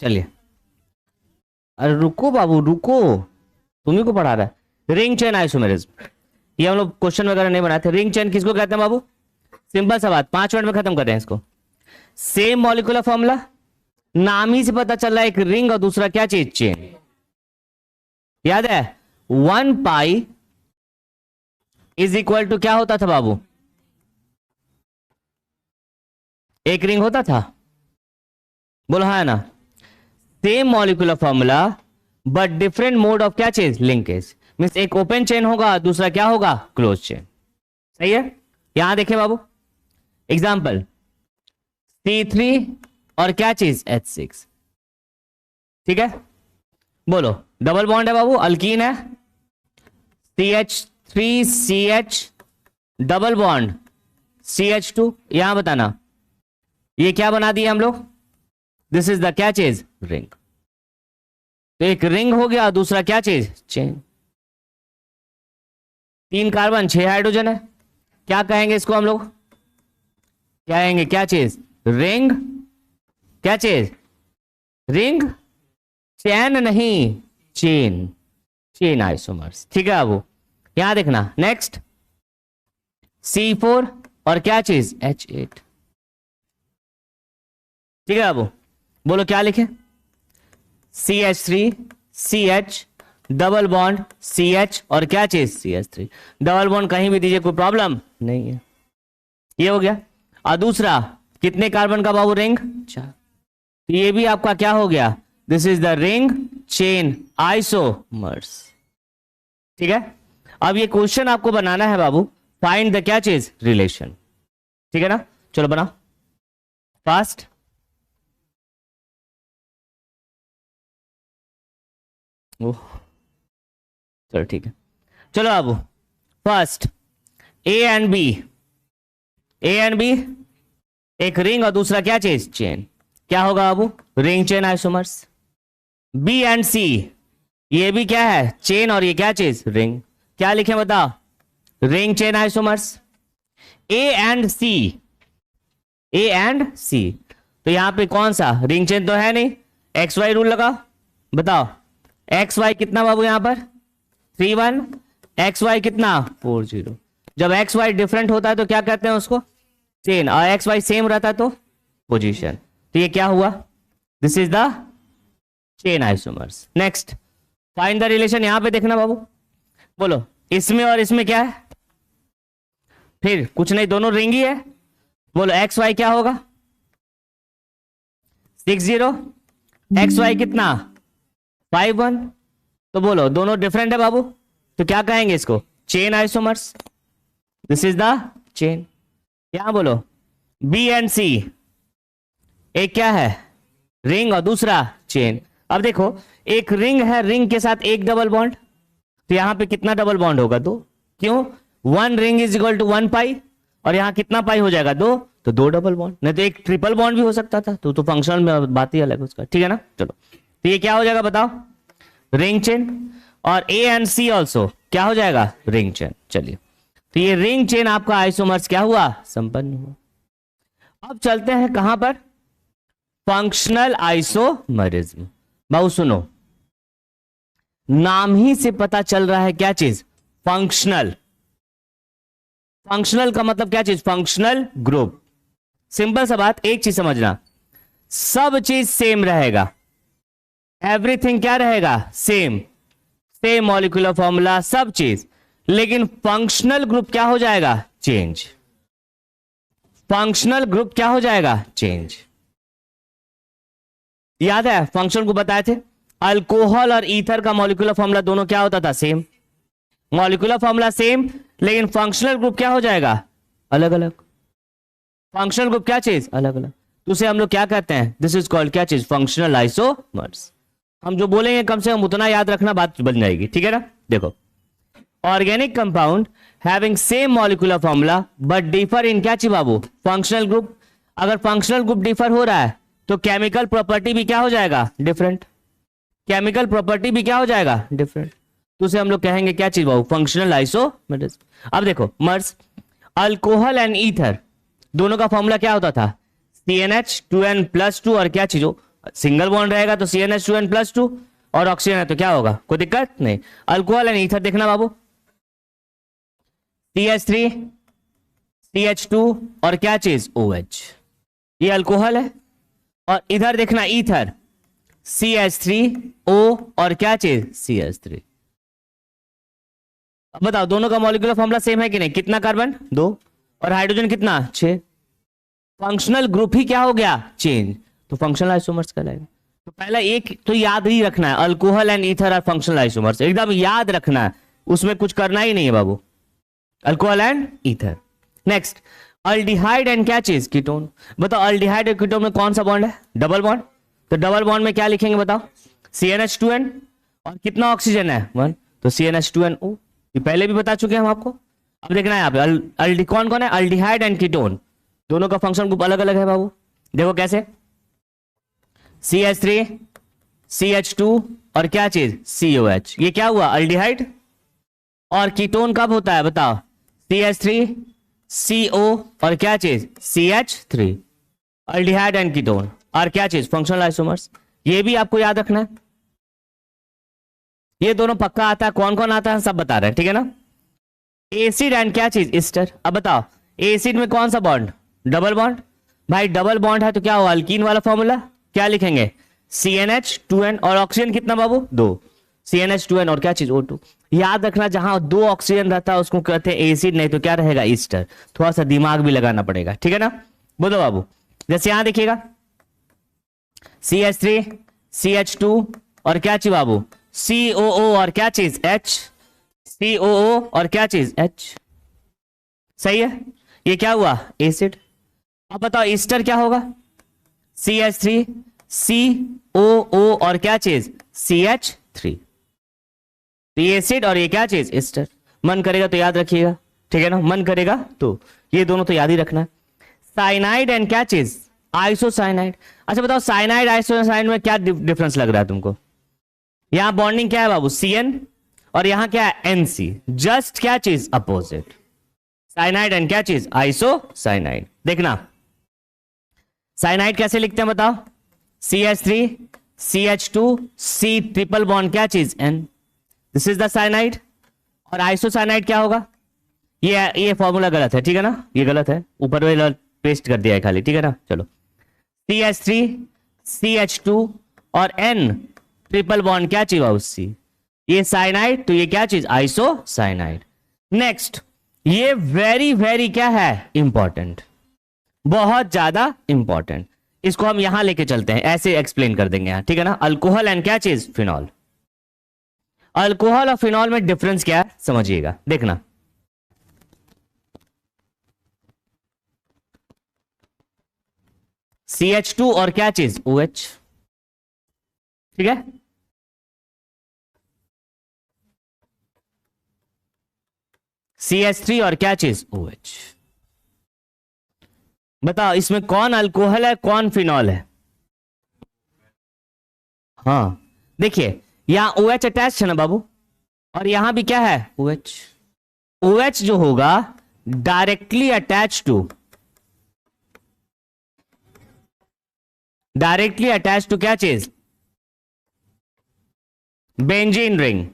चलिए, अरे रुको बाबू रुको, तुम्ही को पढ़ा रहा है। रिंग चेन आइसोमेरिज्म, ये हम लोग क्वेश्चन वगैरह नहीं बनाते। रिंग चेन किसको कहते हैं बाबू? सिंपल सा बात, 5 मिनट में खत्म कर रहे हैं इसको। सेम मॉलिक्यूलर फॉर्मूला, नाम ही से पता चल रहा है, एक रिंग और दूसरा क्या चीज? चेन। याद है 1 पाई इज इक्वल टू क्या होता था बाबू? एक रिंग होता था, बोलो हाँ है ना। Same molecular formula but different mode of क्या चीज? लिंकेज। मीन्स एक ओपन चेन होगा, दूसरा क्या होगा? Close chain. सही है। यहां देखें बाबू, एग्जाम्पल C3 और क्या चीज? H6। ठीक है, बोलो डबल बॉन्ड है बाबू, अल्कीन है, CH3CH डबल बॉन्ड CH2। यहां बताना ये क्या बना दिया हम लोग? दिस इज द क्या चीज? रिंग। तो एक रिंग हो गया, दूसरा क्या चीज? चेन। 3 कार्बन 6 हाइड्रोजन है, क्या कहेंगे इसको हम लोग? क्या कहेंगे? क्या चीज? रिंग। क्या चीज? रिंग। चैन नहीं, चेन। Chain isomers. ठीक है बाबू, यहां देखना नेक्स्ट, C4 और क्या चीज? H8। ठीक है बाबू, बोलो क्या लिखे? CH3 CH double bond CH और क्या चीज? CH3 double bond. कहीं भी दीजिए, कोई प्रॉब्लम नहीं है। ये हो गया। और दूसरा कितने कार्बन का बाबू? रिंग 4। तो ये भी आपका क्या हो गया? This is the ring chain isomers. ठीक है, अब ये क्वेश्चन आपको बनाना है बाबू, फाइंड द क्या चीज? रिलेशन। ठीक है ना, चलो बनाओ फास्ट। ओह चलो ठीक है, चलो बाबू first A and B। A and B एक रिंग और दूसरा क्या चीज? चेन। क्या होगा बाबू? Ring chain isomers. B and C ये भी क्या है? चेन और ये क्या चीज? रिंग। क्या लिखे बताओ? Ring chain isomers. A and C, A and C तो यहां पे कौन सा? रिंग चेन तो है नहीं, XY रूल लगाओ, बताओ XY कितना बाबू? यहां पर 3 1, XY कितना? 4 0। जब XY डिफरेंट होता है तो क्या कहते हैं उसको? चेन। और XY सेम रहता है तो पोजीशन। तो ये क्या हुआ? This is the chain isomers. Next find the relation. यहां पे देखना बाबू, बोलो इसमें और इसमें क्या है? फिर कुछ नहीं, दोनों रिंग ही है। बोलो XY क्या होगा? 6 0, XY कितना? 5 1। तो बोलो दोनों डिफरेंट है बाबू, तो क्या कहेंगे इसको? Chain isomers. This is the chain. यहां बोलो B एंड C एक क्या है? रिंग और दूसरा चेन। अब देखो एक रिंग है, रिंग के साथ एक डबल बॉन्ड, तो यहां पे कितना डबल बॉन्ड होगा? 2। क्यों? 1 रिंग इज इक्वल टू 1 पाई, और यहां कितना पाई हो जाएगा? 2। तो 2 डबल बॉन्ड, नहीं तो एक ट्रिपल बॉन्ड भी हो सकता था। तो फंक्शनल में बात ही अलग उसका। ठीक है ना, चलो तो ये क्या हो जाएगा बताओ? Ring chain. और A एंड C ऑल्सो क्या हो जाएगा? Ring chain. चलिए, तो ये रिंग चेन आपका आइसोमर्स क्या हुआ? संपन्न हुआ। अब चलते हैं कहां पर? Functional isomerism. बाबू सुनो, नाम ही से पता चल रहा है क्या चीज? फंक्शनल। फंक्शनल का मतलब क्या चीज? Functional group. सिंपल सा बात, एक चीज समझना, सब चीज सेम रहेगा, एवरीथिंग क्या रहेगा? सेम। सेम मॉलिक्यूलर फॉर्मूला, सब चीज, लेकिन फंक्शनल ग्रुप क्या हो जाएगा? चेंज। फंक्शनल ग्रुप क्या हो जाएगा? चेंज। याद है फंक्शनल ग्रुप बताए थे, अल्कोहल और ईथर का मॉलिक्यूलर फॉर्मूला दोनों क्या होता था? सेम। मॉलिक्यूलर फॉर्मूला सेम, लेकिन फंक्शनल ग्रुप क्या हो जाएगा? अलग अलग। फंक्शनल ग्रुप क्या चीज? अलग अलग। तो उसे हम लोग क्या कहते हैं? दिस इज कॉल्ड क्या चीज? Functional isomers. हम जो बोलेंगे कम से कम उतना याद रखना, बात बन जाएगी। ठीक है ना, देखो organic compound having same molecular formula but differ in क्या चीज बाबू? Functional group. अगर फंक्शनल ग्रुप डिफर हो रहा है तो केमिकल प्रॉपर्टी भी क्या हो जाएगा? डिफरेंट। केमिकल प्रॉपर्टी भी क्या हो जाएगा? डिफरेंट। तो उसे हम लोग कहेंगे क्या चीज बाबू? Functional isomerism. अब देखो मर्स, अल्कोहल एंड ईथर दोनों का फॉर्मूला क्या होता था? CnH2n+2 और क्या चीज हो? सिंगल बॉन्ड रहेगा तो CnH2n+2 और ऑक्सीजन है तो क्या होगा, कोई दिक्कत नहीं। अल्कोहल एंड ईथर देखना बाबू, CH3 CH2 और क्या चीज OH, ये अल्कोहल है। और इधर देखना ईथर CH3O और क्या चीज CH3। अब बताओ दोनों का मॉलिक्यूलर फॉर्मूला सेम है कि नहीं, कितना कार्बन 2 और हाइड्रोजन कितना 6, फंक्शनल ग्रुप ही क्या हो गया चेंज, तो फंक्शनल आइसोमर्स कहलाएगा। तो पहला एक तो याद ही रखना है, alcohol and ether are functional isomers, एकदम याद रखना है, उसमें कुछ करना ही नहीं है बाबू, alcohol and ether. Next aldehyde and क्या चीज कीटोन। बताओ अल्डिहाइड और कीटोन में कौन सा बॉन्ड है, डबल बॉन्ड, तो डबल बॉन्ड में क्या लिखेंगे बताओ, CnH2n और कितना ऑक्सीजन है 1, तो CnH2nO, ये पहले भी बता चुके हैं हम आपको। अब देखना है यहाँ पे कौन कौन है, अल्डिहाइड एंड कीटोन, दोनों का फंक्शन ग्रुप अलग अलग है बाबू। देखो कैसे, CH3 CH2 और क्या चीज COH, ये क्या हुआ अल्डिहाइड। और कीटोन कब होता है बताओ, CH3 CO और क्या चीज CH3, अल्डिहाइड एंड कीटोन और क्या चीज फंक्शनल आइसोमर्स, ये भी आपको याद रखना है। ये दोनों पक्का आता है, कौन कौन आता है सब बता रहे हैं, ठीक है ना। एसिड एंड क्या चीज ईस्टर। अब बताओ एसिड में कौन सा बॉन्ड, डबल बॉन्ड, भाई डबल बॉन्ड है तो क्या होगा अल्कीन वाला फॉर्मूला, क्या लिखेंगे CnH2n और ऑक्सीजन कितना बाबू 2, CnH2n और क्या चीज O2। याद रखना जहां 2 ऑक्सीजन रहता है उसको कहते हैं एसिड, नहीं तो क्या रहेगा ईस्टर, थोड़ा सा दिमाग भी लगाना पड़ेगा, ठीक है ना। बोलो बाबू, जैसे यहां देखिएगा CH3 CH2 और क्या चीज बाबू COO और क्या चीज H, COO और क्या चीज H, सही है, ये क्या हुआ एसिड। अब बताओ ईस्टर क्या होगा, CH3 COO और क्या चीज CH3, तो ये एसिड और ये क्या चीज ईस्टर। मन करेगा तो याद रखिएगा, ठीक है ना, मन करेगा तो ये दोनों तो याद ही रखना है। साइनाइड एंड क्या चीज आइसोसाइनाइड। अच्छा बताओ साइनाइड आइसोसाइनाइड में क्या डिफरेंस लग रहा है तुमको, यहां बॉन्डिंग क्या है बाबू CN और यहां क्या है NC, जस्ट क्या चीज अपोजिट, साइनाइड एंड क्या चीज आइसोसाइनाइड। देखना साइनाइड कैसे लिखते हैं बताओ, CH3 CH2 C triple bond क्या चीज N, this is the cyanide. और आइसोसाइनाइड क्या होगा, ये फॉर्मूला गलत है, ठीक है ना, ये गलत है, ऊपर में पेस्ट कर दिया है खाली, ठीक है ना। चलो CH3 CH2 और N ट्रिपल बॉन्ड क्या चीज बाबू C, ये साइनाइड तो ये क्या चीज आइसोसाइनाइड। नेक्स्ट ये वेरी वेरी क्या है इंपॉर्टेंट, बहुत ज्यादा इंपॉर्टेंट, इसको हम यहां लेके चलते हैं, ऐसे एक्सप्लेन कर देंगे यहां, ठीक है ना। अल्कोहल एंड क्या चीज फिनॉल। अल्कोहल और फिनॉल में डिफरेंस क्या है समझिएगा, देखना CH2 और क्या चीज OH, ठीक है। CH3 और क्या चीज OH। बताओ इसमें कौन अल्कोहल है कौन फिनॉल है, हाँ देखिए यहां OH अटैच है ना बाबू, और यहां भी क्या है OH। OH जो होगा डायरेक्टली अटैच टू क्या चीज बेंजीन रिंग।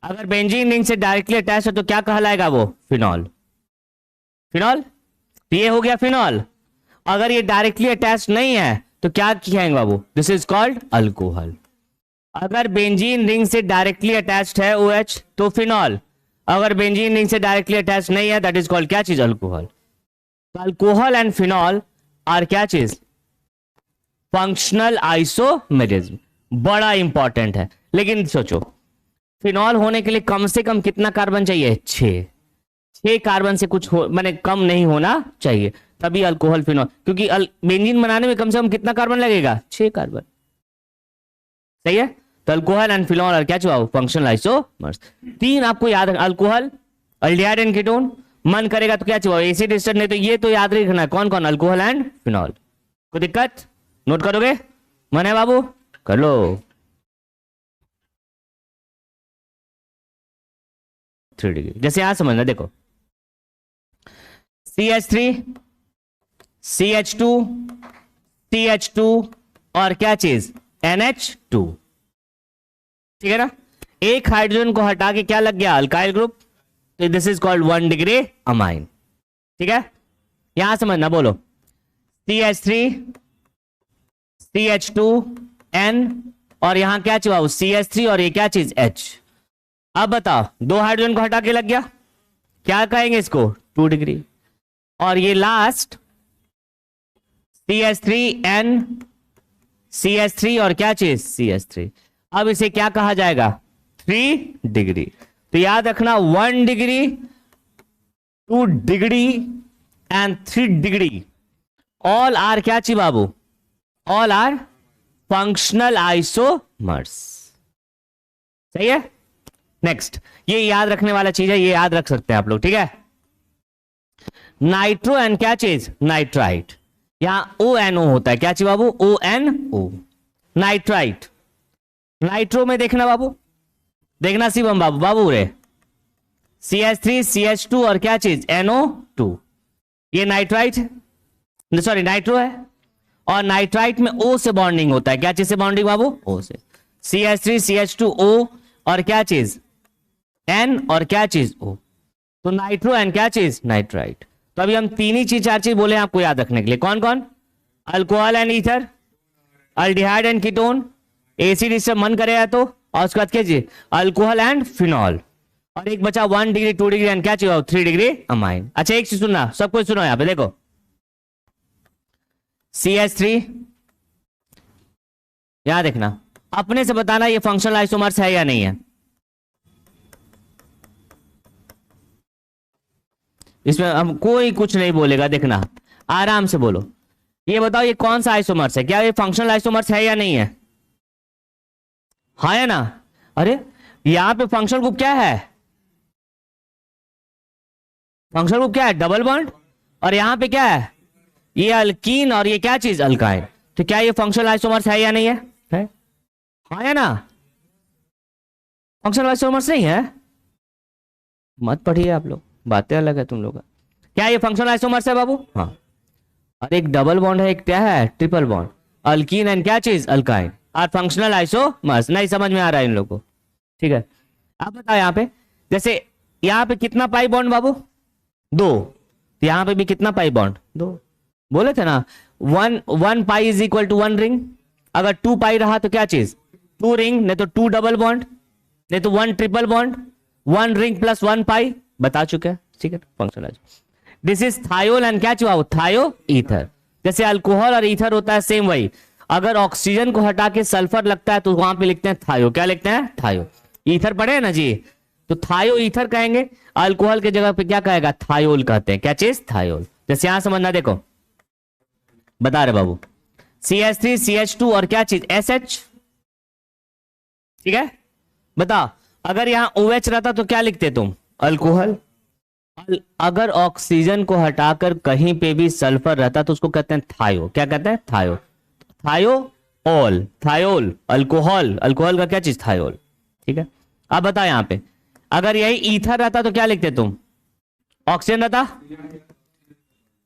अगर बेंजीन रिंग से डायरेक्टली अटैच है तो क्या कहलाएगा वो फिनॉल, फिनॉल, तो ये हो गया फिनॉल। अगर ये डायरेक्टली अटैच नहीं है तो क्या कहेंगे बाबू, दिस इज कॉल्ड अल्कोहल। अगर बेंजीन रिंग से डायरेक्टली अटैच्ड है OH तो फिनॉल, अगर बेंजीन रिंग से डायरेक्टली अटैच नहीं है दैट इज कॉल्ड क्या चीज alcohol. Alcohol and phenol are क्या चीज फंक्शनल आइसोमेरिज्म, बड़ा इंपॉर्टेंट है। लेकिन सोचो फिनॉल होने के लिए कम से कम कितना कार्बन चाहिए, 6 कार्बन से कुछ हो माने कम नहीं होना चाहिए, तभी अल्कोहल फिनॉल, क्योंकि बेंजीन बनाने में कम से कम कितना कार्बन लगेगा 6 कार्बन, सही है। तो अल्कोहल एंड फिनॉल और क्या चाहिए फंक्शनल आइसोमर्स। 3 आपको याद रखना, अल्कोहल अल्डिहाइड एंड कीटोन, मन करेगा तो क्या चाहिए एसिड एस्टर, नहीं तो ये तो याद रखना है कौन कौन अल्कोहल एंड फिनॉल। कोई दिक्कत, नोट करोगे, मन है बाबू कर लो। जैसे यहां समझना, देखो CH3 CH2 CH2 और क्या चीज NH2, ठीक है ना। एक हाइड्रोजन को हटा के क्या लग गया, अल्काइल ग्रुप, तो this is called 1 degree amine, ठीक है। यहां समझना, बोलो CH3 CH2 N और यहां क्या चीज CH3 और ये क्या चीज H। अब बताओ, दो हाइड्रोजन को हटा के लग गया, क्या कहेंगे इसको, 2 डिग्री। और ये लास्ट CH3N CH3 और क्या चीज CH3, अब इसे क्या कहा जाएगा, 3 डिग्री। तो याद रखना 1 degree, 2 degree and 3 degree, all are क्या चीज बाबू, ऑल आर फंक्शनल आइसोमर्स, सही है। नेक्स्ट, ये याद रखने वाला चीज है, ये याद रख सकते हैं आप लोग, ठीक है। नाइट्रो एंड क्या चीज, नाइट्राइट, यहां ONO होता है, क्या चीज बाबू, ONO, नाइट्राइट। नाइट्रो में देखना बाबू, देखना शिवम बाबू, बाबू रे, CH3 CH2 और क्या चीज NO2, ये नाइट्राइट, सॉरी नाइट्रो है। और नाइट्राइट में O से बॉन्डिंग होता है, क्या चीज से बॉन्डिंग बाबू, O से। CH3 CH2O और क्या चीज N और क्या चीज O, तो नाइट्रो एंड क्या चीज नाइट्राइट। तो अभी हम तीन ही चीज, चार चीज बोले आपको याद रखने के लिए, कौन कौन, alcohol and ether, aldehyde and ketone, acid इससे मन करेगा तो, और उसके बाद क्या चीज, अल्कोहल एंड फिनॉल, और एक बचा 1 डिग्री 2 डिग्री एंड क्या चाहिए 3 डिग्री अमाइन। अच्छा एक चीज सुनना, सब कुछ सुनो, यहां पे देखो CH3, यहां देखना, अपने से बताना ये फंक्शनल आइसोमर्स है या नहीं है। इसमें हम कोई कुछ नहीं बोलेगा, देखना आराम से बोलो। ये बताओ ये कौन सा आइसोमर्स है, क्या ये फंक्शनल आइसोमर्स है या नहीं है, हाँ या ना। अरे यहां पे फंक्शनल ग्रुप क्या है, फंक्शनल ग्रुप क्या है, डबल बॉन्ड, और यहां पे क्या है, ये अल्कीन और ये क्या चीज अल्काइन। तो क्या ये फंक्शनल आइसोमर्स है या नहीं है, हाँ या ना। फंक्शनल आइसोमर्स नहीं है, मत पढ़िए आप लोग, बातें अलग है तुम लोग का। क्या ये फंक्शनल आइसोमर्स है बाबू, हाँ। और एक डबल बॉन्ड है, एक क्या है ट्रिपल बॉन्ड, अल्कीन एंड क्या चीज अल्काइन, और फंक्शनल आइसोमर्स। नहीं समझ में आ रहा है इन लोगों को, ठीक है। आप बताओ यहाँ पे, जैसे यहाँ पे कितना पाई बॉन्ड बाबू, 2, तो यहाँ पे भी कितना पाई बॉन्ड, 2। बोले थे ना 1 pi is equal to 1 ring, अगर 2 पाई रहा तो क्या चीज 2 रिंग, नहीं तो 2 डबल बॉन्ड, नहीं तो 1 ट्रिपल बॉन्ड, 1 रिंग प्लस 1 पाई, बता चुके हैं, ठीक है। Functional, this is thiol and क्या चुका थायो ईथर। जैसे अल्कोहल और ईथर होता है सेम वही, अगर ऑक्सीजन को हटा के सल्फर लगता है तो वहां पे लिखते हैं थायो, क्या लिखते हैं थायो। ईथर पढ़े ना जी, तो थायो ईथर कहेंगे, अल्कोहल के जगह पे क्या कहेगा थायोल कहते हैं, क्या चीज थायोल। जैसे यहां समझना, देखो बता रहे बाबू, CH3 CH2 और क्या चीज SH, ठीक है। बताओ अगर यहां OH रहता तो क्या लिखते तुम, अल्कोहल। अगर ऑक्सीजन को हटाकर कहीं पे भी सल्फर रहता तो उसको कहते हैं थायो, क्या कहते हैं थायो, थायोल, थायोल अल्कोहल, अल्कोहल का क्या चीज थायोल, ठीक है। अब बताओ यहां पे अगर यही ईथर रहता तो क्या लिखते तुम, ऑक्सीजन रहता,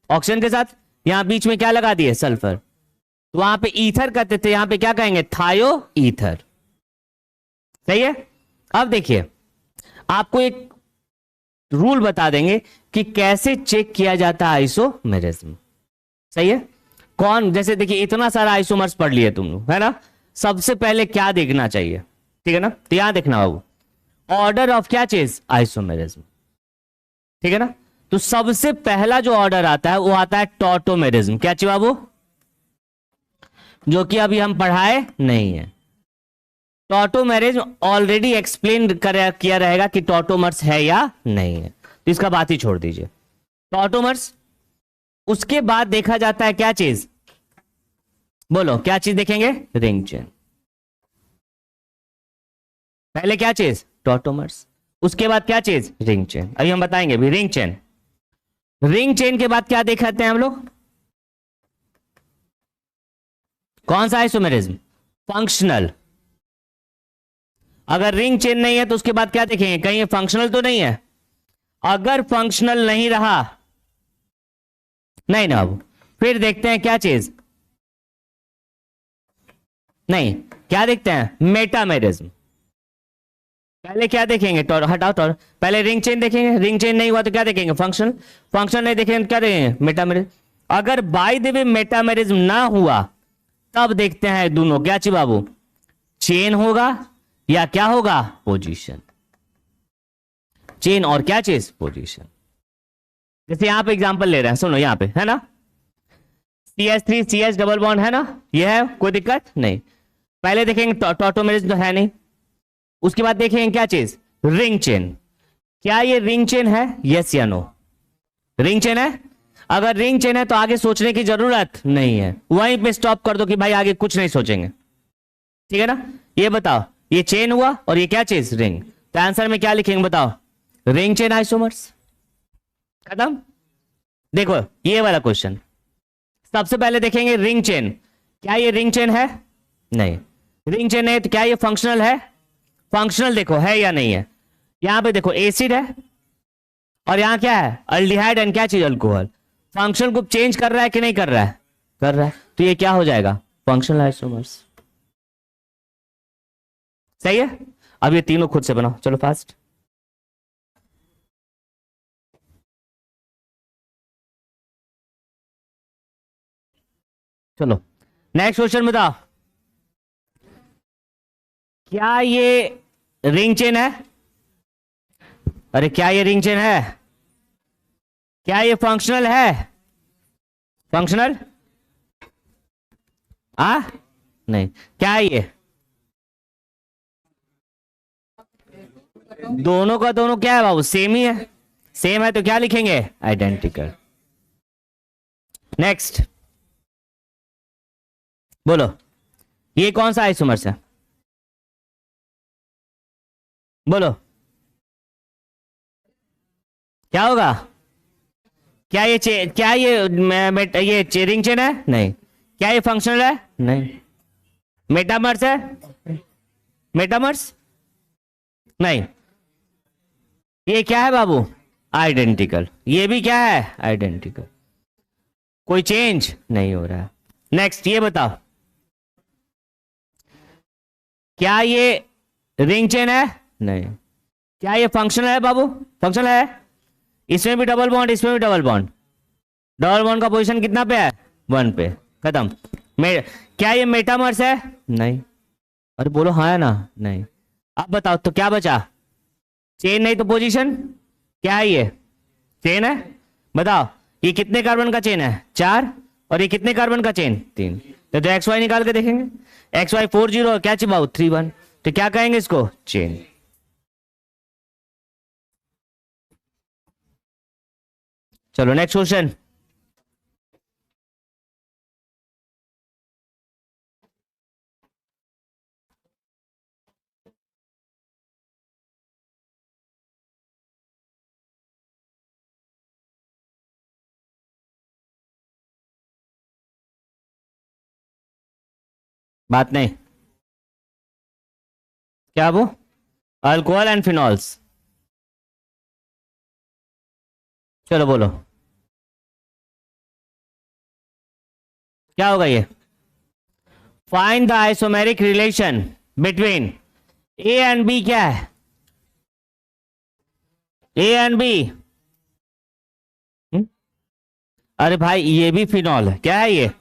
ऑक्सीजन के साथ यहां बीच में क्या लगा दिए सल्फर, तो वहां पे ईथर कहते थे, यहां पे क्या कहेंगे थायो ईथर, सही है। अब देखिए आपको एक रूल बता देंगे कि कैसे चेक किया जाता है आइसोमेरिज्म, सही है। कौन, जैसे देखिए इतना सारा आइसोमर्स पढ़ लिए तुम लोग, है ना। सबसे पहले क्या देखना चाहिए, ठीक है ना, तो यहां देखना बाबू, ऑर्डर ऑफ क्या चीज आइसोमेरिज्म, ठीक है ना। तो सबसे पहला जो ऑर्डर आता है वो आता है टॉटोमेरिज्म, क्या चीज बाबू, जो कि अभी हम पढ़ाए नहीं है। टॉटोमेरिज्म ऑलरेडी एक्सप्लेन किया रहेगा कि टॉटोमर्स है या नहीं है, तो इसका बात ही छोड़ दीजिए, टॉटोमर्स। उसके बाद देखा जाता है क्या चीज, बोलो क्या चीज देखेंगे, रिंग चेन। पहले क्या चीज टॉटोमर्स, उसके बाद क्या चीज रिंग चेन, अभी हम बताएंगे भी रिंग चेन। रिंग चेन के बाद क्या देखाते हैं हम लोग, कौन सा आइसोमेरिज्म, फंक्शनल। अगर रिंग चेन नहीं है तो उसके बाद क्या देखेंगे, कहीं ये फंक्शनल तो नहीं है। अगर फंक्शनल नहीं रहा, नहीं ना, अब फिर देखते हैं क्या चीज, नहीं, क्या देखते हैं? मेटामेरिज्म। पहले क्या देखेंगे? हटाओ टॉर, पहले रिंग चेन देखेंगे। रिंग चेन नहीं हुआ तो क्या देखेंगे? फंक्शनल। फंक्शनल नहीं देखेंगे तो क्या देखेंगे? मेटामेरिज्म। अगर बाय द वे मेटामेरिज्म ना हुआ तब देखते हैं दोनों, क्या चाहिए बाबू? चेन होगा या क्या होगा? पोजीशन। चेन और क्या चीज? पोजीशन। जैसे यहां पे एग्जांपल ले रहे हैं, सुनो यहां पे है ना, CH3 CH डबल बॉन्ड है ना, ये है, कोई दिक्कत नहीं। पहले देखेंगे टॉटोमेरिज्म तो है नहीं, उसके बाद देखेंगे क्या चीज? Ring chain. क्या ये रिंग चेन है? यस या नो? रिंग चेन है? अगर रिंग चेन है तो आगे सोचने की जरूरत नहीं है, वहीं पे स्टॉप कर दो कि भाई आगे कुछ नहीं सोचेंगे, ठीक है ना। ये बताओ, ये चेन हुआ और ये क्या चीज? रिंग। तो आंसर में क्या लिखेंगे बताओ? Ring chain isomers. खत्म। देखो ये वाला क्वेश्चन, सबसे पहले देखेंगे रिंग चेन। क्या ये रिंग चेन है? नहीं। रिंग चेन है तो क्या ये फंक्शनल है? फंक्शनल देखो है या नहीं है। यहां पे देखो एसिड है और यहां क्या है? अल्डिहाइड एंड क्या चीज? अल्कोहल। फंक्शनल ग्रुप चेंज कर रहा है कि नहीं कर रहा है? कर रहा है, तो ये क्या हो जाएगा? Functional isomers. सही है। अब ये तीनों खुद से बनाओ, चलो फास्ट। चलो नेक्स्ट क्वेश्चन बताओ, क्या ये रिंग चेन है? अरे क्या ये रिंग चेन है? क्या ये फंक्शनल है? फंक्शनल? आ नहीं। क्या है ये? दोनों का दोनों क्या है बाबू? सेम ही है। सेम है तो क्या लिखेंगे? आइडेंटिकल। नेक्स्ट बोलो, ये कौन सा आइसोमर्स है? बोलो क्या होगा? क्या ये क्या ये रिंग चेन है? नहीं। क्या ये फंक्शनल है? नहीं। मेटामर्स है? मेटामर्स नहीं। ये क्या है बाबू? आइडेंटिकल। ये भी क्या है? आइडेंटिकल। कोई चेंज नहीं हो रहा है। नेक्स्ट ये बताओ, क्या ये रिंग चेन है? नहीं। क्या ये फंक्शनल है बाबू? फंक्शनल है। इसमें भी डबल बॉन्ड, इसमें भी डबल बॉन्ड। डबल बॉन्ड का पोजीशन कितना पे है? 1 पे। खत्म। क्या ये मेटामर्स है? नहीं। अरे बोलो हाँ है ना? नहीं। अब बताओ तो क्या बचा? चेन नहीं तो पोजीशन। क्या है ये? चेन है। बताओ ये कितने कार्बन का चेन है? 4। और ये कितने कार्बन का चेन? 3। तो एक्स वाई निकाल के देखेंगे। एक्स वाई 4 0 और क्या चिबाऊ 3 1, तो क्या कहेंगे इसको? चेन। चलो नेक्स्ट क्वेश्चन। बात नहीं। क्या वो? Alcohol and phenols. चलो बोलो क्या होगा ये? Find the isomeric relation between A and B. क्या है? A and B. अरे भाई ये भी फिनॉल है। क्या है ये?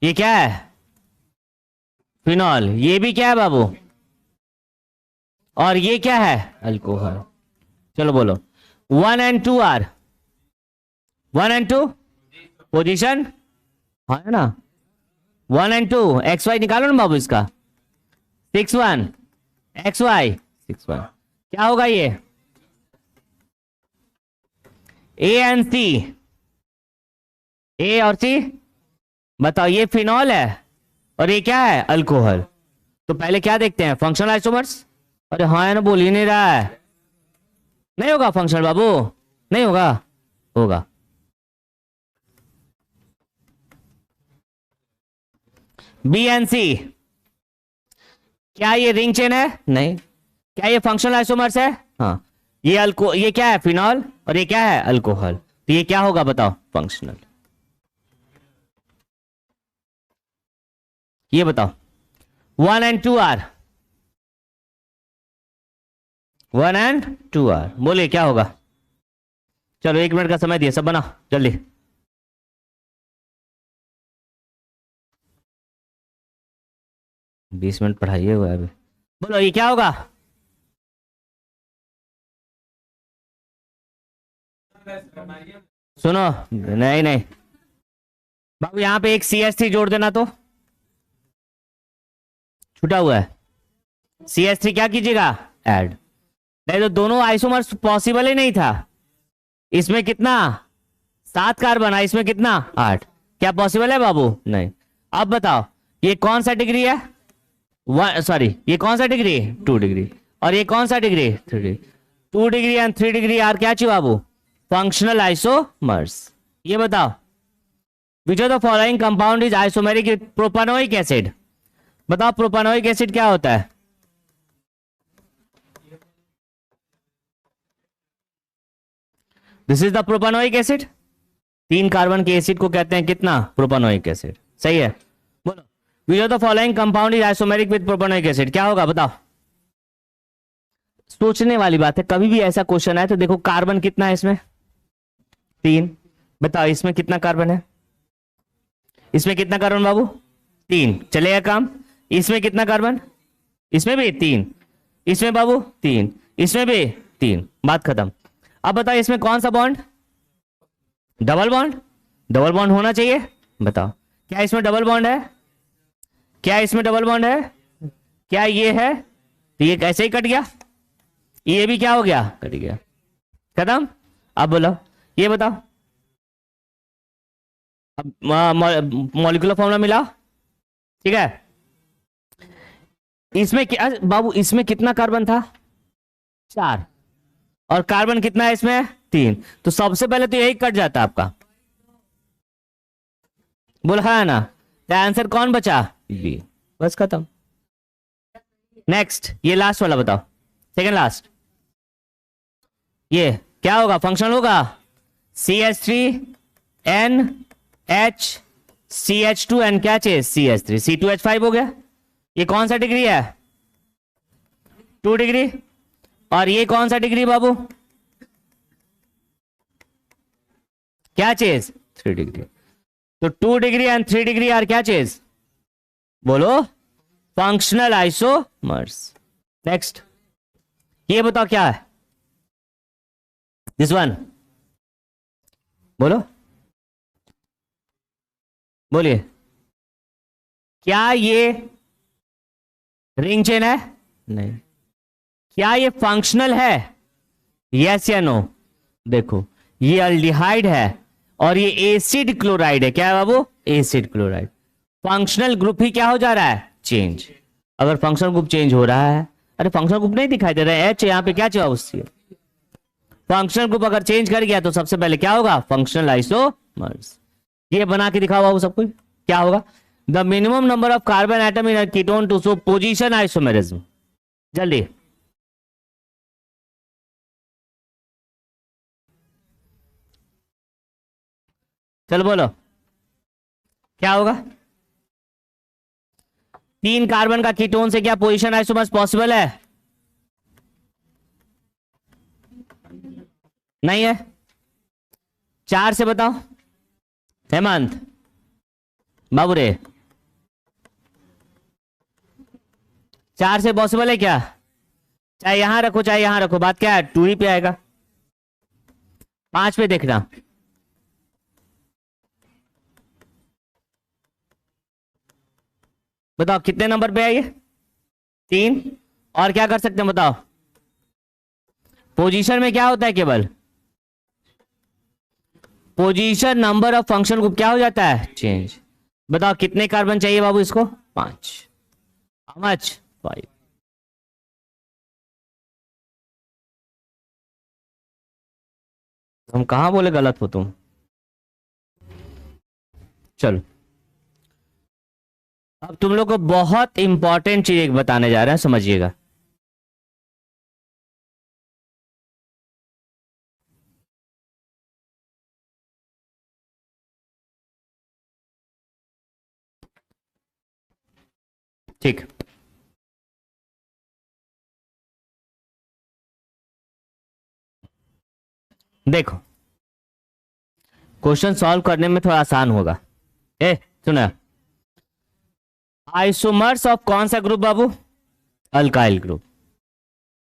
ये क्या है? फिनॉल। ये भी क्या है बाबू? और ये क्या है? अल्कोहल। चलो बोलो 1 and 2 आर 1 and 2 पोजीशन। हाँ है ना? 1 and 2 एक्स वाई निकालो ना बाबू इसका। 6 1 एक्स वाई 6 1। क्या होगा ये? ए एंड सी। ए और सी। बताओ ये फिनॉल है और ये क्या है? अल्कोहल। तो पहले क्या देखते हैं? Functional isomers. अरे हाँ है ना? बोल ही नहीं रहा है। नहीं होगा फंक्शनल बाबू, नहीं होगा। होगा। बी एंड सी। क्या ये रिंग चेन है? नहीं। क्या ये फंक्शनल आइसोमर्स है? हाँ। ये क्या है? फिनॉल। और ये क्या है? अल्कोहल। तो ये क्या होगा बताओ? फंक्शनल। ये बताओ 1 and 2 R, 1 and 2 R, बोलिए क्या होगा? चलो 1 मिनट का समय दिए, सब बना जल्दी। बीस मिनट पढ़ाइए हुआ है अभी। बोलो ये क्या होगा? सुनो, नहीं नहीं बाबू, यहां पे एक CH3 जोड़ देना तो, छूटा हुआ है। CH3 क्या कीजिएगा? ऐड। नहीं तो दोनों आइसोमर्स पॉसिबल ही नहीं था। इसमें कितना 7 कार्बन है, इसमें कितना 8, क्या पॉसिबल है बाबू? नहीं। अब बताओ ये कौन सा डिग्री है? सॉरी ये कौन सा डिग्री? 2 डिग्री। और ये कौन सा degree? 3 degree. 2 degree and 3 degree are क्या चाहिए बाबू? Functional isomers. ये बताओ which of the following compound is isomeric with propanoic acid? बताओ प्रोपानोइक एसिड क्या होता है? This is the propanoic acid. 3 carbon के एसिड को कहते हैं कितना? Propanoic acid. सही है। बोलो which of the following compound is isomeric with propanoic acid, क्या होगा बताओ? सोचने वाली बात है, कभी भी ऐसा क्वेश्चन आए तो देखो कार्बन कितना है इसमें? 3। बताओ इसमें कितना कार्बन है? इसमें कितना कार्बन बाबू? 3। चलेगा काम। इसमें कितना कार्बन? इसमें भी 3। इसमें बाबू 3। इसमें भी 3। बात खत्म। अब बताओ इसमें कौन सा bond? Double bond. Double bond होना चाहिए। बताओ क्या इसमें डबल बॉन्ड है? क्या इसमें डबल बॉन्ड है? क्या ये है? तो ये कैसे ही कट गया, ये भी क्या हो गया? कट गया, खत्म। अब बोलो ये बताओ, अब मॉलिक्यूलर फॉर्मूला मिला, ठीक है। इसमें क्या बाबू, इसमें कितना कार्बन था? 4। और कार्बन कितना है इसमें? 3। तो सबसे पहले तो यही कट जाता आपका। बोला है ना, तो आंसर कौन बचा? बी। बस खत्म। नेक्स्ट ये लास्ट वाला बताओ, सेकंड लास्ट। ये क्या होगा? फंक्शन होगा CH3NH, CH2 क्या चाहिए? CH3, C2H5 हो गया। ये कौन सा डिग्री है? 2 डिग्री। और ये कौन सा डिग्री बाबू? क्या चीज? 3 डिग्री। तो 2 डिग्री एंड 3 डिग्री आर क्या चीज? बोलो फंक्शनल आइसोमर्स। नेक्स्ट ये बताओ क्या है? दिस वन, बोलो बोलिए, क्या ये रिंग चेन है? नहीं। क्या ये फंक्शनल है? यस या नो? देखो ये अल्डिहाइड है और ये एसिड क्लोराइड है। क्या है बाबू? Acid chloride. फंक्शनल ग्रुप ही क्या हो जा रहा है? चेंज। अगर फंक्शनल ग्रुप चेंज हो रहा है, अरे फंक्शनल ग्रुप नहीं दिखाई दे रहा है, एच यहां पे क्या चाहिए उससे? फंक्शनल ग्रुप अगर चेंज कर गया तो सबसे पहले क्या होगा? Functional isomers. ये बना के दिखाओ बाबू सब कुछ, क्या होगा? The minimum number of carbon atom in ketone to show position isomerism. जल्दी चलो बोलो क्या होगा? 3 कार्बन का कीटोन से क्या पोजीशन आइसोमर्स पॉसिबल है? नहीं है। 4 से बताओ हेमंत बाबू रे, 4 से पॉसिबल है क्या? चाहे यहां रखो चाहे यहां रखो, बात क्या है? 2 ही पे आएगा। 5 पे देखना। बताओ कितने नंबर पे है ये? 3। और क्या कर सकते हैं बताओ? पोजीशन में क्या होता है? केवल position number of function group क्या हो जाता है? चेंज। बताओ कितने कार्बन चाहिए बाबू इसको? 5। How much? 5। हम कहां बोले गलत हो तुम? चलो अब तुम लोग को बहुत इंपॉर्टेंट चीज एक बताने जा रहे हैं, समझिएगा। ठीक, देखो क्वेश्चन सॉल्व करने में थोड़ा आसान होगा। ए सुना, आइसोमर्स ऑफ कौन सा ग्रुप बाबू? Alkyl group.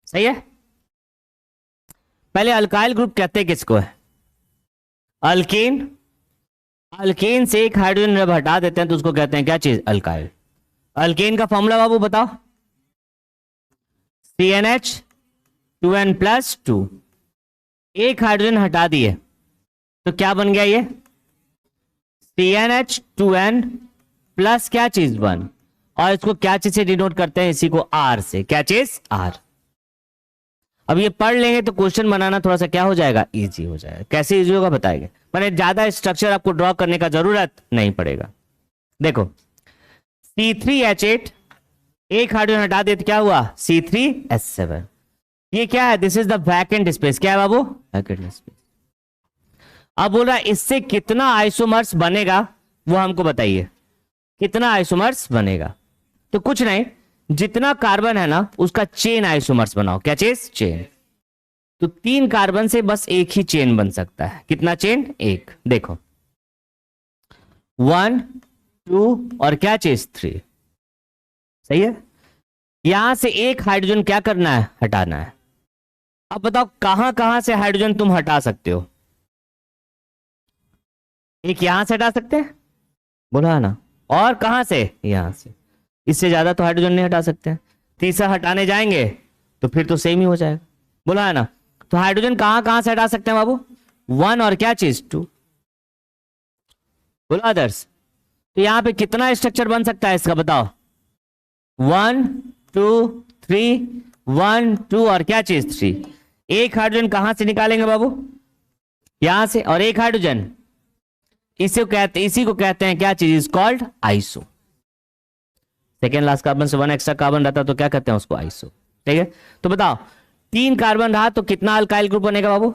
सही है। पहले अल्काइल ग्रुप कहते किसको है? अल्कीन। अल्कीन से एक हाइड्रोजन जब हटा देते हैं तो उसको कहते हैं क्या चीज? अल्काइल। अल्कीन का फॉर्मूला बाबू बताओ। CnH2n+2। एक हाइड्रोजन हटा दिए तो क्या बन गया ये? CnH2n प्लस क्या चीज 1। और इसको क्या चीज से डिनोट करते हैं? इसी को R से। क्या चीज? R। अब ये पढ़ लेंगे तो क्वेश्चन बनाना थोड़ा सा क्या हो जाएगा? इजी हो जाएगा। कैसे इजी होगा बताएंगे, मैंने ज्यादा स्ट्रक्चर आपको ड्रॉ करने का जरूरत नहीं पड़ेगा। देखो C3H8, एक हाइड्रोजन हटा दे तो क्या हुआ? C3H7। ये क्या है? This is the vacant space. क्या है बाबू? Vacant space. अब बोल रहा है इससे कितना आइसोमर्स बनेगा वो हमको बताइए। कितना आइसोमर्स बनेगा? तो कुछ नहीं, जितना कार्बन है ना उसका चेन आइसोमर्स बनाओ। क्या चीज? चेन। तो 3 कार्बन से बस एक ही चेन बन सकता है। कितना चेन? एक। देखो 1 2 और क्या चीज? 3। सही है। यहां से एक हाइड्रोजन क्या करना है? हटाना है। अब बताओ कहां कहां से हाइड्रोजन तुम हटा सकते हो? एक यहां से हटा सकते हैं, बोला ना। और कहां से? यहां से। इससे ज्यादा तो हाइड्रोजन नहीं हटा सकते हैं। तीसरा हटाने जाएंगे तो फिर तो सेम ही हो जाएगा, बोला है ना। तो हाइड्रोजन कहां कहां से हटा सकते हैं बाबू? 1 और क्या चीज? 2। बोला अदर्स। तो यहां पे कितना स्ट्रक्चर बन सकता है इसका बताओ? 1 2 3, 1 2 और क्या चीज? 3। एक हाइड्रोजन कहां से निकालेंगे बाबू? यहां से। और एक हाइड्रोजन इसी को कहते हैं क्या चीज? Is called iso. Second last carbon से 1 एक्स्ट्रा कार्बन रहता तो क्या कहते हैं उसको? आइसो। ठीक है। तो बताओ 3 कार्बन रहा तो कितना अल्काइल ग्रुप बनेगा बाबू?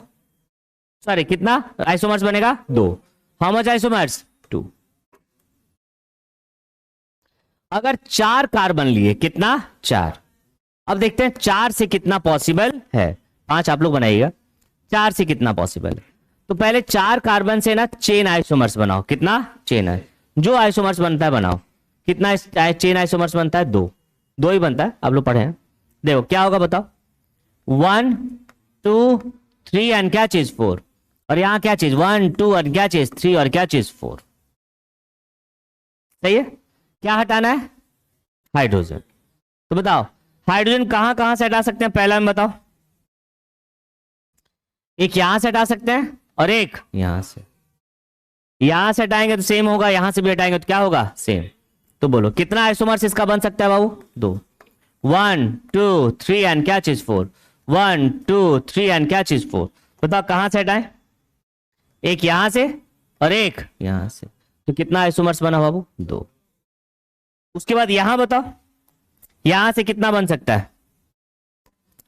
सॉरी, कितना आइसोमर्स बनेगा? 2। How much isomers? 2। अगर 4 कार्बन लिए, कितना? 4। अब देखते हैं 4 से कितना पॉसिबल है। 5 आप लोग बनाइएगा। 4 से कितना पॉसिबल है? तो पहले 4 कार्बन से ना चेन आइसोमर्स बनाओ। कितना? चेन है। जो आइसोमर्स बनता है बनाओ। कितना चेन आइसोमर्स बनता है? 2। 2 ही बनता है, आप लोग पढ़े हैं। देखो क्या होगा बताओ। 1 2 3 एंड क्या चीज? 4। और यहां क्या चीज? 1 2 और क्या चीज? 3 और क्या चीज? 4। सही है। क्या हटाना है? हाइड्रोजन। तो बताओ हाइड्रोजन कहां कहां से हटा सकते हैं? पहला में बताओ। एक यहां से हटा सकते हैं और एक यहां से। यहां से हटाएंगे तो सेम होगा, यहां से भी हटाएंगे तो क्या होगा? सेम। तो बोलो कितना आइसोमर्स इसका बन सकता है बाबू? 2। 1 2 3 एंड क्या चीज? 4। 1 2 3 एंड क्या चीज? 4। बताओ कहां से हटाएं? एक यहां से और एक यहां से। तो कितना आइसोमर्स बना बाबू? 2। उसके बाद यहां बताओ, यहां से कितना बन सकता है?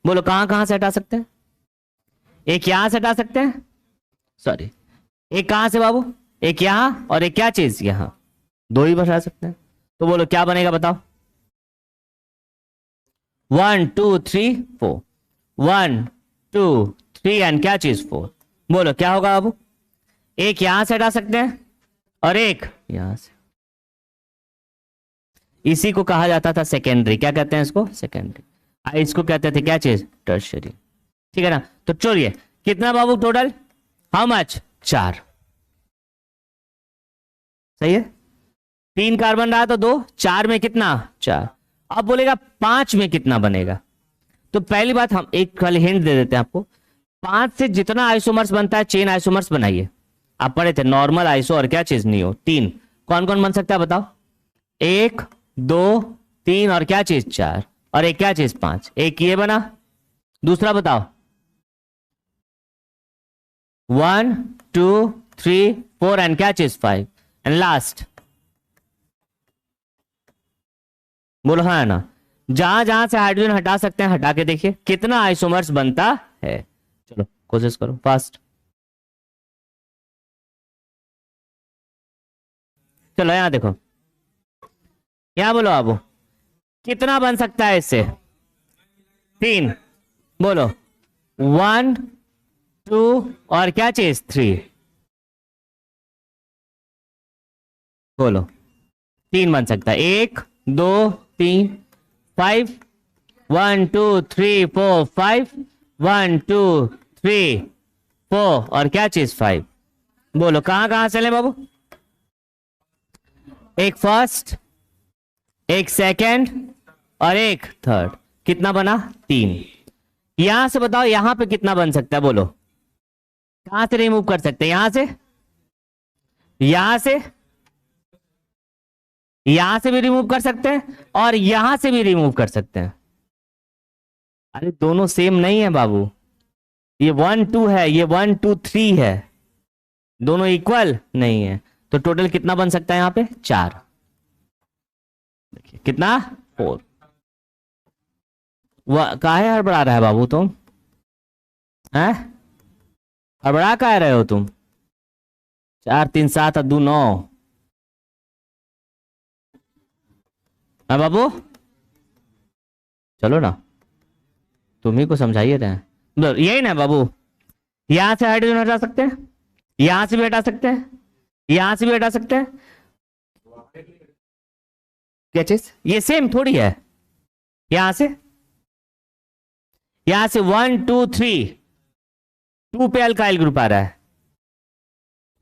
बोलो कहां कहां से हटा सकते हैं? एक यहां से हटा सकते हैं, सॉरी, एक कहां से बाबू? एक यहां और एक क्या चीज? यहां। 2 ही बचा सकते हैं। तो बोलो क्या बनेगा बताओ? 1 2 3 4। 1 2 3 एंड क्या चीज? 4। बोलो क्या होगा बाबू? एक यहां से हटा सकते हैं और एक यहां से। इसी को कहा जाता था सेकेंडरी। क्या कहते हैं इसको? सेकेंडरी। इसको कहते थे क्या चीज? टर्शियरी। ठीक है ना। तो चलिए कितना बाबू टोटल? How much? 4। सही है। 3 कार्बन रहा तो 2, 4 में कितना? 4। अब बोलेगा 5 में कितना बनेगा? तो पहली बात हम एक खाली हिंट दे देते हैं आपको। 5 से जितना आइसोमर्स बनता है चेन आइसोमर्स बनाइए। आप पढ़े थे नॉर्मल आइसो और क्या चीज? नियो। 3 कौन कौन बन सकता है बताओ? 1 2 3 और क्या चीज? 4। और एक क्या चीज? 5। एक ये बना। दूसरा बताओ 1 2 3 4 एंड क्या चीज? 5। एंड लास्ट बोलो हाँ ना। जहां जहां से हाइड्रोजन हटा सकते हैं हटा के देखिए कितना आइसोमर्स बनता है। चलो कोशिश करो फास्ट। चलो यहां देखो, यहां बोलो आप कितना बन सकता है इससे? 3। बोलो 1 2 और क्या चीज 3। बोलो 3 बन सकता है। 1 2 3 5 1 2 3 4 5 1 2 3 4 और क्या चीज 5। बोलो कहां कहां से ले बाबू? एक फर्स्ट, एक सेकंड और एक थर्ड। कितना बना? 3। यहां से बताओ यहां पे कितना बन सकता है? बोलो कहां से रिमूव कर सकते हैं? यहां से, यहां से, यहां से भी रिमूव कर सकते हैं और यहां से भी रिमूव कर सकते हैं। अरे दोनों सेम नहीं है बाबू, ये 1 2 है, ये 1 2 3 है, दोनों इक्वल नहीं है। तो टोटल कितना बन सकता है यहां पे? 4। देखिए कितना? 4। वह काहे हड़बड़ा रहा है बाबू तुम? हैं? हड़बड़ा काहे रहे हो तुम? 4 3 7 और 2 9। हाँ बाबू चलो ना, तुम ही को समझाइए रहे। यही ना बाबू, यहां से हाइड्रोजन हटा सकते हैं, यहां से भी हटा सकते हैं, यहां से भी हटा सकते हैं। क्या चीज? ये सेम थोड़ी है। यहां से, यहां से 1 2 3 2 पे अल्काइल ग्रुप आ रहा है।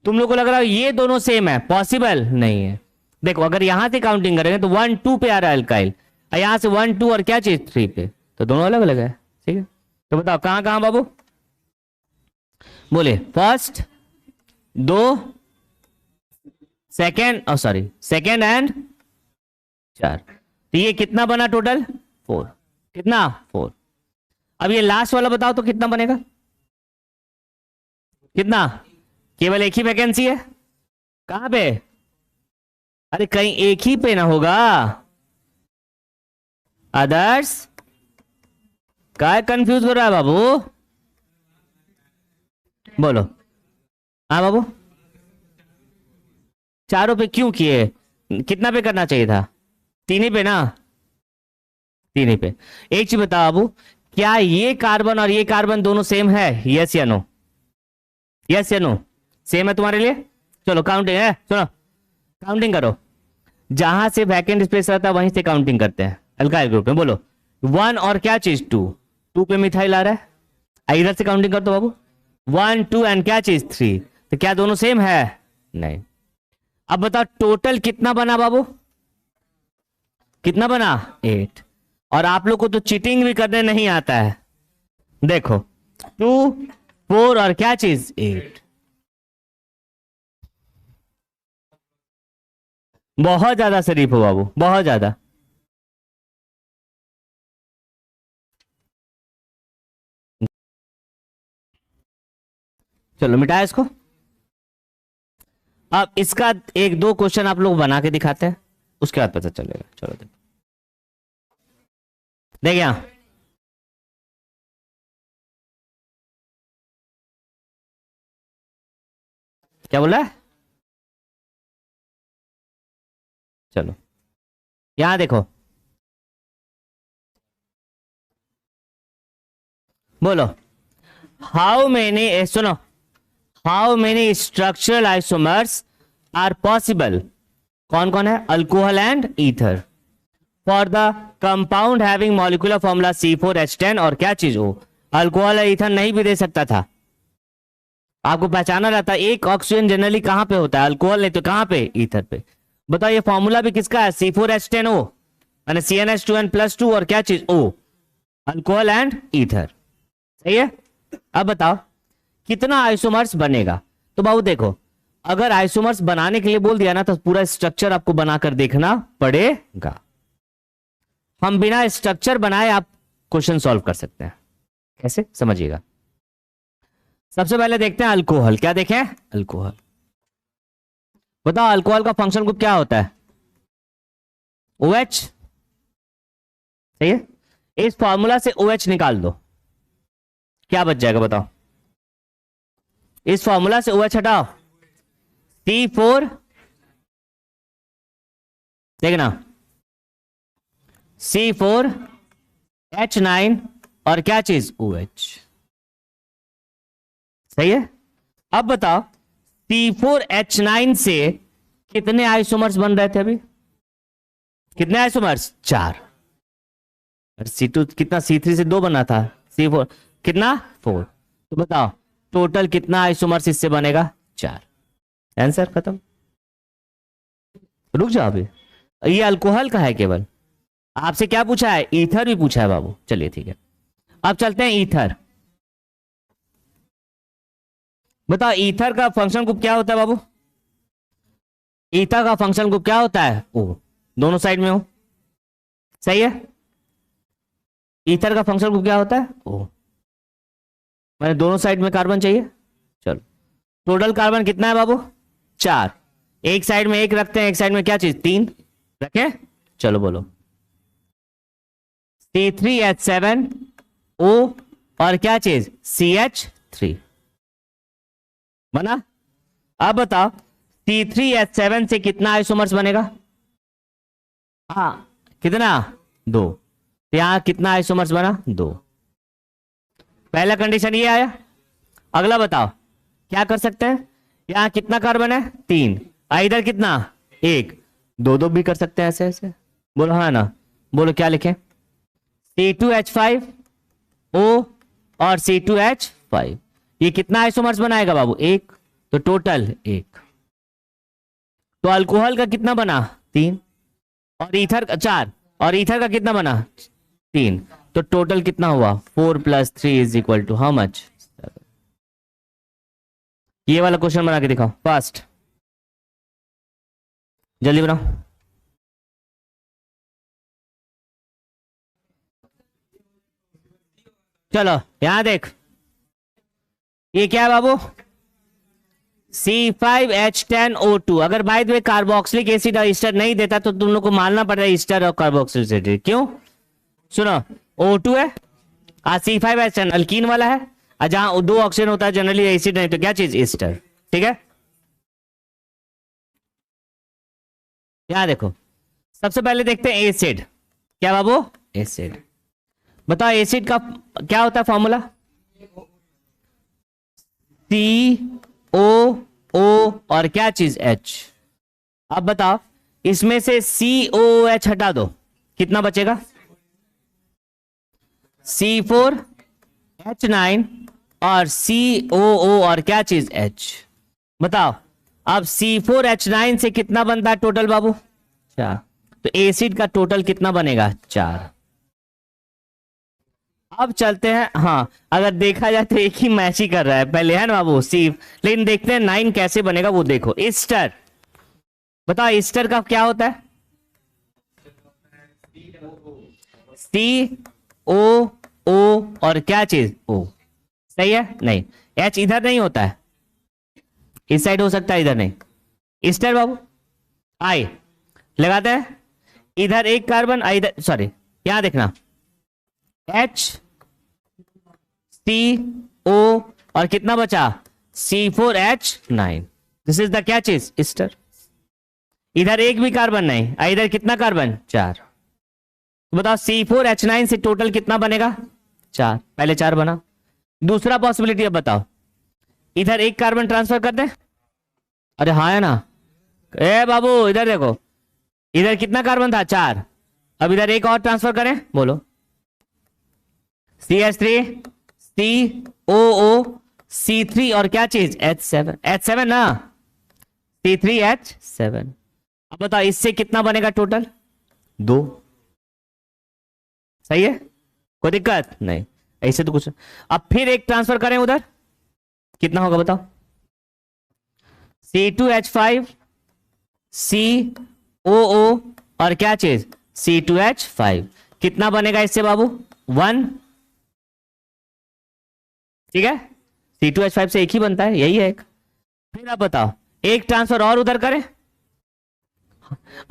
तुम लोग को लग रहा है ये दोनों सेम है, पॉसिबल नहीं है। देखो अगर यहां से काउंटिंग करेंगे तो 1 2 पे आ रहा है अल्काइल, और यहां से 1 2 और क्या चीज 3 पे, तो दोनों अलग अलग है। ठीक है, तो बताओ कहां कहां बाबू? बोले first 2, second, sorry second and 4। तो ये कितना बना टोटल? 4। कितना? 4। अब ये लास्ट वाला बताओ तो कितना बनेगा? कितना? केवल एक ही वैकेंसी है। कहां पे? अरे कहीं एक ही पे ना होगा, अदर्स काय कंफ्यूज हो रहा है बाबू? बोलो। हाँ बाबू, चारों पे क्यों किए? कितना पे करना चाहिए था? 3 ही पे ना, 3 ही पे। एक चीज बताओ बाबू, क्या ये कार्बन और ये कार्बन दोनों सेम है? यस या नो? यस या नो? सेम है तुम्हारे लिए? चलो काउंटिंग है, सुनो काउंटिंग करो। जहां से वैकेंट स्पेस रहता है वहीं से काउंटिंग करते हैं अल्काइल ग्रुप में। बोलो 1 और क्या चीज 2, 2 पे मिथाइल आ रहा है, इधर से काउंटिंग कर दो बाबू। 1 2 एंड क्या चीज 3, तो क्या दोनों सेम है? नहीं। अब बताओ टोटल कितना बना बाबू? कितना बना? 8। और आप लोग को तो चीटिंग भी करने नहीं आता है। देखो 2 4 और क्या चीज 8। बहुत ज्यादा शरीफ हो बाबू, बहुत ज्यादा। चलो मिटाया इसको। अब इसका एक दो क्वेश्चन आप लोग बना के दिखाते हैं, उसके बाद पता चलेगा। चलो देखिए यहां क्या बोला है। चलो यहां देखो, बोलो हाउ मेनी, सुनो, how many structural isomers are possible? कौन कौन है? Alcohol and ether for the compound having molecular formula C4H10 और क्या चीज हो? अल्कोहल और ईथर नहीं भी दे सकता था, आपको पहचाना रहता। एक ऑक्सीजन जनरली कहां पे होता है? अल्कोहल, नहीं तो कहां पे? ईथर पे। बताओ ये फॉर्मूला भी किसका है? C4H10O यानी CnH2n+2 और क्या चीज O, अल्कोहल एंड ईथर। सही है। अब बताओ कितना आइसोमर्स बनेगा? तो बाबू देखो, अगर आइसोमर्स बनाने के लिए बोल दिया ना तो पूरा स्ट्रक्चर आपको बनाकर देखना पड़ेगा। हम बिना स्ट्रक्चर बनाए आप क्वेश्चन सॉल्व कर सकते हैं। कैसे? समझिएगा। सबसे पहले देखते हैं अल्कोहल। क्या देखें? अल्कोहल। बताओ अल्कोहल का फंक्शन ग्रुप क्या होता है? OH। सही है। इस फॉर्मूला से OH निकाल दो, क्या बच जाएगा बताओ? इस फॉर्मूला से OH हटाओ, C4, देखना C4H9 और क्या चीज OH। सही है। अब बताओ C4H9 से कितने आइसोमर्स बन रहे थे अभी? कितने आइसोमर्स? 4। C2 कितना? C3 से 2 बना था। C4 कितना? 4। तो बताओ टोटल कितना आइसोमर्स इससे बनेगा? 4। आंसर खत्म। रुक जाओ, अभी ये अल्कोहल का है केवल। आपसे क्या पूछा है? ईथर भी पूछा है बाबू। चलिए ठीक है, अब चलते हैं ईथर। बताओ ईथर का फंक्शन ग्रुप क्या होता है बाबू? ईथर का फंक्शन ग्रुप क्या होता है? ओ, दोनों साइड में हो। सही है। ईथर का फंक्शन ग्रुप क्या होता है? ओ, मैंने दोनों साइड में कार्बन चाहिए। चलो टोटल कार्बन कितना है बाबू? 4। एक साइड में 1 रखते हैं, एक साइड में क्या चीज? 3 रखें। चलो बोलो। C3H7O और क्या चीज? CH3 बना। अब बताओ C3H7 से कितना आइसोमर्स बनेगा? हाँ कितना? 2। तो यहां कितना आइसोमर्स बना? 2। पहला कंडीशन ये आया। अगला बताओ क्या कर सकते हैं? यहां कितना कार्बन है? 3। इधर कितना? 1। 2 भी कर सकते हैं ऐसे ऐसे। बोलो हाँ ना। बोलो क्या लिखें? C2H5O और C2H5 ये कितना आइसोमर्स बनाएगा बाबू? 1। तो टोटल 1। तो अल्कोहल का कितना बना? 3। और ईथर का 4। और ईथर का कितना बना? 3। तो टोटल कितना हुआ? 4 + 3 is equal to how much? ये वाला क्वेश्चन बना के दिखाओ फास्ट, जल्दी बनाओ। चलो यहां देख, ये क्या है बाबू? C5H10O2। अगर by the way carboxylic acid और ईस्टर नहीं देता तो तुम लोग को मानना पड़ेगा ईस्टर और कार्बोक्सिलिक एसिड। क्यों? सुनो, O2 है और C5H10 अल्कीन वाला है, और जहां 2 ऑक्सीजन होता है जनरली एसिड नहीं तो क्या चीज? ईस्टर। ठीक है। यहां देखो, सबसे पहले देखते हैं एसिड। क्या बाबू? एसिड। बताओ एसिड का क्या होता है फॉर्मूला? COO और क्या चीज? H। अब बताओ इसमें से COOH हटा दो, कितना बचेगा? C4H9 और COO और क्या चीज? H। बताओ अब C4H9 से कितना बनता है टोटल बाबू? 4। तो एसिड का टोटल कितना बनेगा? 4। अब चलते हैं, हाँ अगर देखा जाए तो एक ही मैच ही कर रहा है पहले, है ना बाबू? सी। लेकिन देखते हैं 9 कैसे बनेगा वो देखो। ईस्टर, बताओ ईस्टर का क्या होता है? COO और क्या चीज? O। सही है। नहीं, H इधर नहीं होता है, इस साइड हो सकता है, इधर नहीं। ईस्टर बाबू आई लगाते हैं, इधर 1 कार्बन, इधर सॉरी यहां देखना H CO और कितना बचा? C4H9। दिस इज द क्या चीज? ईस्टर। इधर 1 भी कार्बन नहीं, इधर कितना कार्बन? 4। तो बताओ C4H9 से टोटल कितना बनेगा? 4। पहले 4 बना। दूसरा पॉसिबिलिटी अब बताओ, इधर 1 कार्बन ट्रांसफर कर दे। अरे हाँ है ना? ए बाबू इधर देखो, इधर कितना कार्बन था? 4। अब इधर 1 और ट्रांसफर करें, बोलो। CH3 COO C3 और क्या चीज? H7। H7 ना, C3H7। अब बताओ इससे कितना बनेगा टोटल? 2। सही है, कोई दिक्कत नहीं। ऐसे तो कुछ। अब फिर 1 ट्रांसफर करें उधर, कितना होगा बताओ? C2H5 COO और क्या चीज? C2H5। कितना बनेगा इससे बाबू? 1। ठीक है, C2H5 से 1 ही बनता है, यही है एक। फिर आप बताओ 1 ट्रांसफर और उधर करें।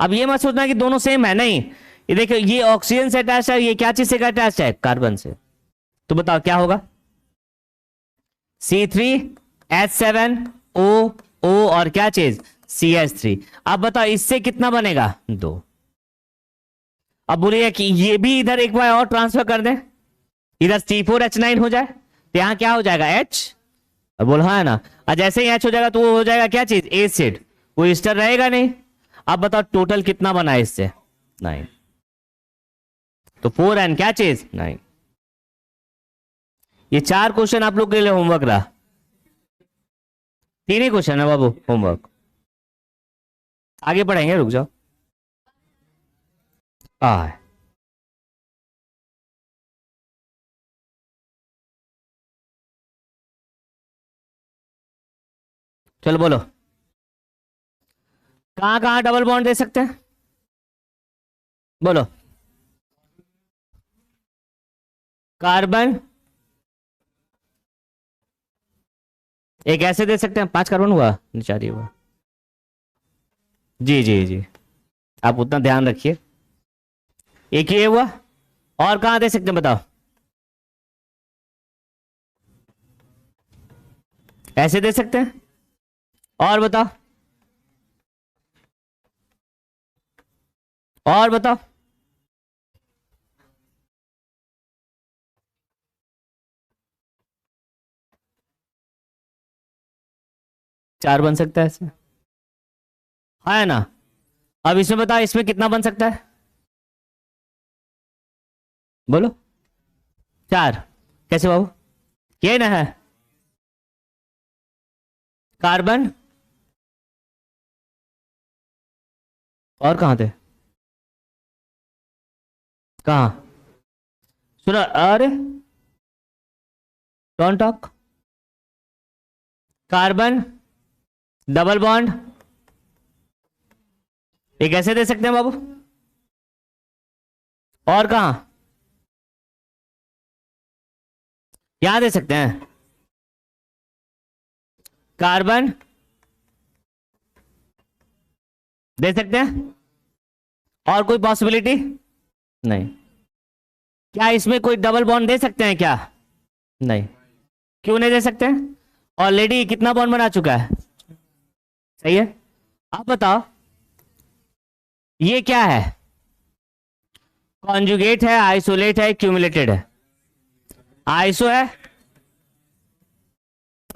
अब ये मत सोचना कि दोनों सेम है, नहीं। ये देखो, ये ऑक्सीजन से अटैच है, ये क्या चीज से अटैच है? कार्बन से। तो बताओ क्या होगा? C3H7O और क्या चीज? CH3। अब बताओ इससे कितना बनेगा? 2। अब बोलिए कि ये भी इधर एक बार और ट्रांसफर कर दें, इधर C4H9 हो जाए तो यहां क्या हो जाएगा H। अब बोल हाँ है ना, और जैसे ही H हो जाएगा तो वो हो जाएगा क्या चीज, एसिड, वो ईस्टर रहेगा नहीं। अब बताओ टोटल कितना बना है इससे, 9। तो 4N क्या चीज, 9। ये 4 क्वेश्चन आप लोग के लिए होमवर्क रहा, 3 ही क्वेश्चन है बाबू होमवर्क। आगे पढ़ेंगे, रुक जाओ। चलो बोलो, कहां कहां डबल बॉन्ड दे सकते हैं, बोलो। कार्बन, एक ऐसे दे सकते हैं, 5 कार्बन हुआ, चार ही हुआ। जी जी जी, आप उतना ध्यान रखिए। एक ये हुआ, और कहां दे सकते हैं बताओ, ऐसे दे सकते हैं, और बताओ, और बताओ। चार बन सकता है ऐसे, हाँ है ना। अब इसमें बताओ, इसमें कितना बन सकता है, बोलो। 4 कैसे बाबू, ये ना है कार्बन, और कहां थे, कहां, सुना, अरे don't talk. Carbon double bond, एक ऐसे दे सकते हैं बाबू, और कहां, यहां दे सकते हैं कार्बन, दे सकते हैं, और कोई पॉसिबिलिटी नहीं। क्या इसमें कोई डबल बॉन्ड दे सकते हैं क्या, नहीं। क्यों नहीं दे सकते, ऑलरेडी कितना बॉन्ड बना चुका है, सही है। अब बताओ ये क्या है, कॉन्जुगेट है, आइसोलेट है, क्यूमुलेटेड है, आइसो है,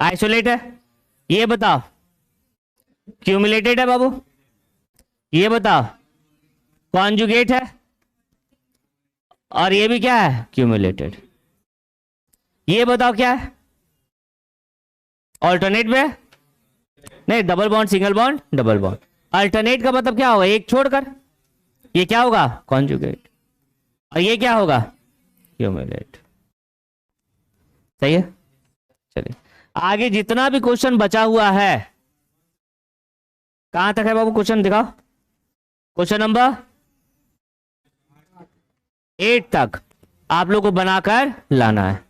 आइसोलेट है, ये बताओ, क्यूमुलेटेड है बाबू, ये बताओ, कॉन्जुगेट है, और ये भी क्या है, क्यूमुलेटेड। ये बताओ क्या है, ऑल्टरनेट में, नहीं, double bond, single bond, double bond. Alternate का मतलब क्या होगा, एक छोड़कर, ये क्या होगा, कॉन्जुगेट, और ये क्या होगा, क्यूमुलेट, सही है। चलिए आगे जितना भी क्वेश्चन बचा हुआ है, कहां तक है बाबू क्वेश्चन दिखाओ, क्वेश्चन नंबर 8 तक आप लोग को बनाकर लाना है।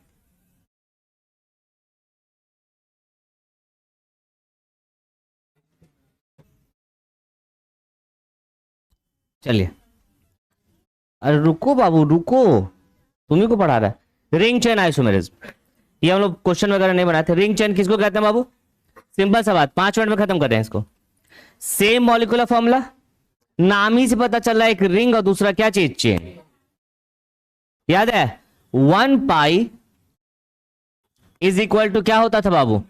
चलिए, अरे रुको बाबू रुको, तुम्ही को पढ़ा रहा है। रिंग चेन आइसोमेरिज्म, ये हम लोग क्वेश्चन वगैरह नहीं बनाते। रिंग चेन किसको कहते हैं बाबू, सिंपल सा बात, 5 मिनट में खत्म कर रहे हैं इसको। सेम मॉलिक्यूलर फॉर्मूला, नाम ही से पता चल रहा है, एक रिंग और दूसरा क्या चीज, चेन। याद है 1 पाई इज इक्वल टू क्या होता था बाबू,